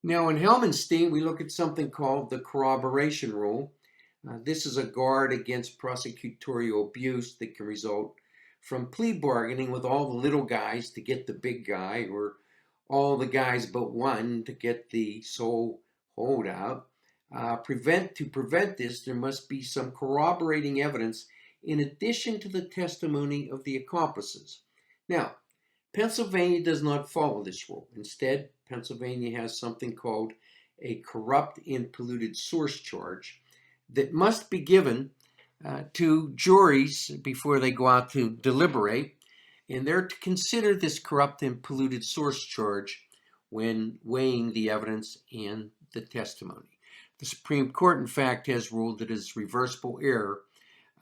Now in Helmenstein, we look at something called the corroboration rule. This is a guard against prosecutorial abuse that can result from plea bargaining with all the little guys to get the big guy, or all the guys but one to get the sole holdout. To prevent this, there must be some corroborating evidence in addition to the testimony of the accomplices. Now, Pennsylvania does not follow this rule. Instead, Pennsylvania has something called a corrupt and polluted source charge that must be given to juries before they go out to deliberate, and they're to consider this corrupt and polluted source charge when weighing the evidence and the testimony. The Supreme Court, in fact, has ruled that it is reversible error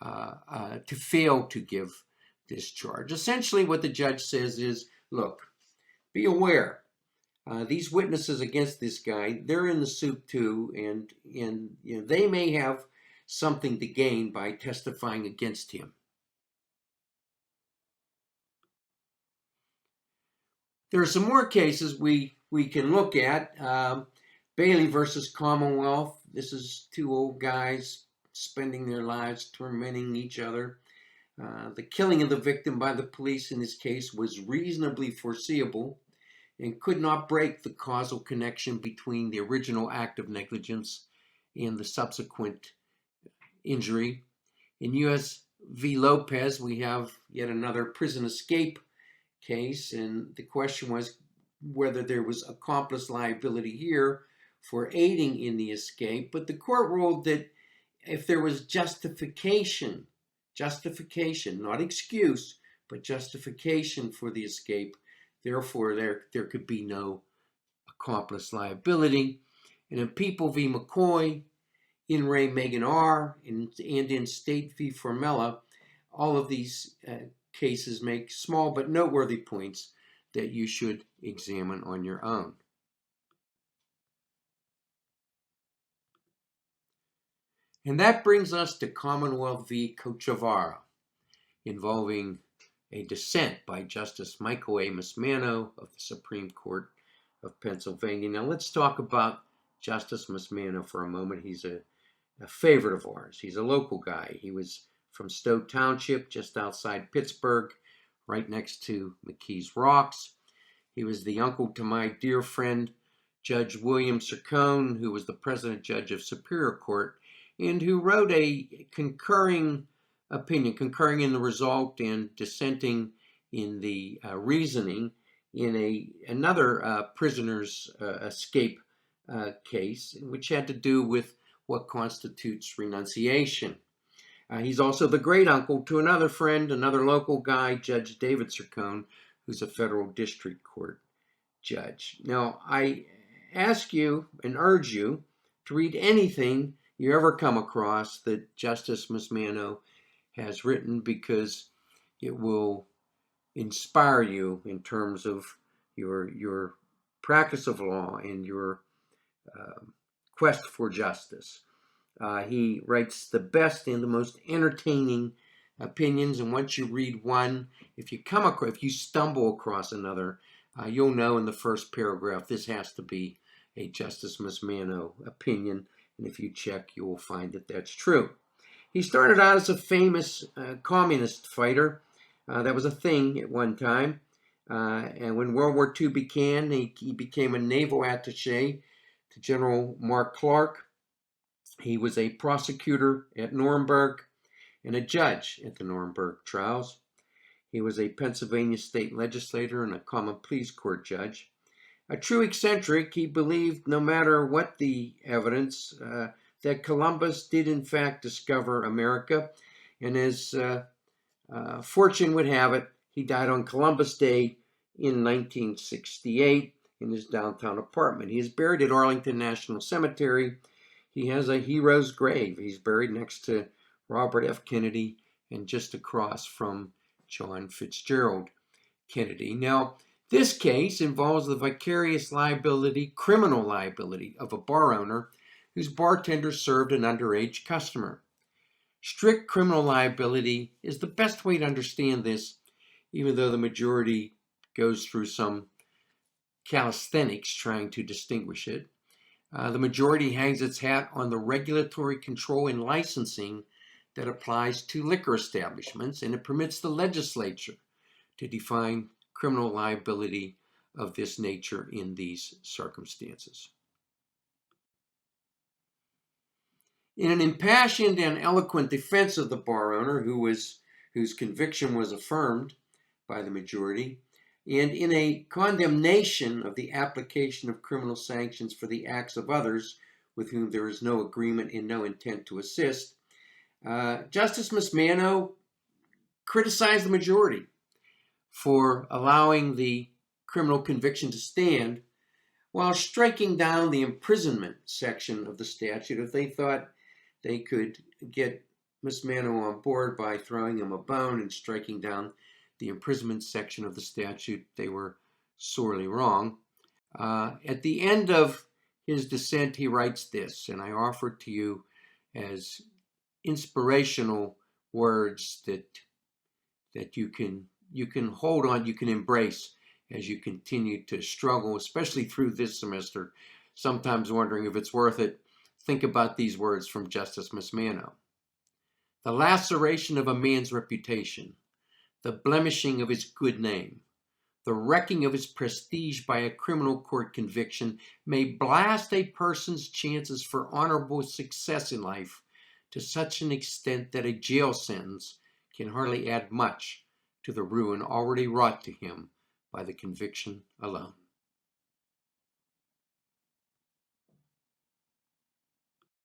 to fail to give this charge. Essentially, what the judge says is, look, be aware. These witnesses against this guy, they're in the suit too, and you know, they may have something to gain by testifying against him. There are some more cases we can look at. Bailey versus Commonwealth. This is two old guys spending their lives tormenting each other. The killing of the victim by the police in this case was reasonably foreseeable and could not break the causal connection between the original act of negligence and the subsequent injury. In U.S. v. Lopez, we have yet another prison escape case, and the question was whether there was accomplice liability here for aiding in the escape, but the court ruled that if there was justification, not excuse, but justification for the escape, therefore there could be no accomplice liability. And in People v. McCoy, in Ray Megan R., and in State v. Formella, all of these cases make small but noteworthy points that you should examine on your own. And that brings us to Commonwealth v. Cochavara, involving a dissent by Justice Michael A. Mismano of the Supreme Court of Pennsylvania. Now let's talk about Justice Mismano for a moment. He's a favorite of ours. He's a local guy. He was from Stowe Township, just outside Pittsburgh, right next to McKees Rocks. He was the uncle to my dear friend, Judge William Sircone, who was the president judge of Superior Court, and who wrote a concurring opinion, concurring in the result and dissenting in the reasoning in another prisoner's escape case, which had to do with what constitutes renunciation. He's also the great uncle to another friend, another local guy, Judge David Sircone, who's a federal district court judge. Now, I ask you and urge you to read anything you ever come across that Justice Mismano has written, because it will inspire you in terms of your practice of law and your quest for justice. He writes the best and the most entertaining opinions, and once you read one, if you stumble across another, you'll know in the first paragraph this has to be a Justice Mismano opinion, and if you check, you will find that that's true. He started out as a famous communist fighter. That was a thing at one time. And when World War II began, he became a naval attaché to General Mark Clark. He was a prosecutor at Nuremberg and a judge at the Nuremberg trials. He was a Pennsylvania state legislator and a common pleas court judge. A true eccentric, he believed, no matter what the evidence, that Columbus did in fact discover America. And as fortune would have it, he died on Columbus Day in 1968 in his downtown apartment. He is buried at Arlington National Cemetery. He has a hero's grave. He's buried next to Robert F. Kennedy and just across from John Fitzgerald Kennedy. Now, this case involves the vicarious liability, criminal liability, of a bar owner whose bartender served an underage customer. Strict criminal liability is the best way to understand this, even though the majority goes through some calisthenics trying to distinguish it. The majority hangs its hat on the regulatory control and licensing that applies to liquor establishments, and it permits the legislature to define criminal liability of this nature in these circumstances. In an impassioned and eloquent defense of the bar owner whose conviction was affirmed by the majority, and in a condemnation of the application of criminal sanctions for the acts of others with whom there is no agreement and no intent to assist, Justice Mismano criticized the majority for allowing the criminal conviction to stand while striking down the imprisonment section of the statute. If they thought they could get Mismano on board by throwing him a bone and striking down the imprisonment section of the statute, they were sorely wrong. At the end of his dissent, he writes this, and I offer it to you as inspirational words that you can hold on, you can embrace as you continue to struggle, especially through this semester, sometimes wondering if it's worth it. Think about these words from Justice Mismano. The laceration of a man's reputation, the blemishing of his good name, the wrecking of his prestige by a criminal court conviction may blast a person's chances for honorable success in life to such an extent that a jail sentence can hardly add much to the ruin already wrought to him by the conviction alone.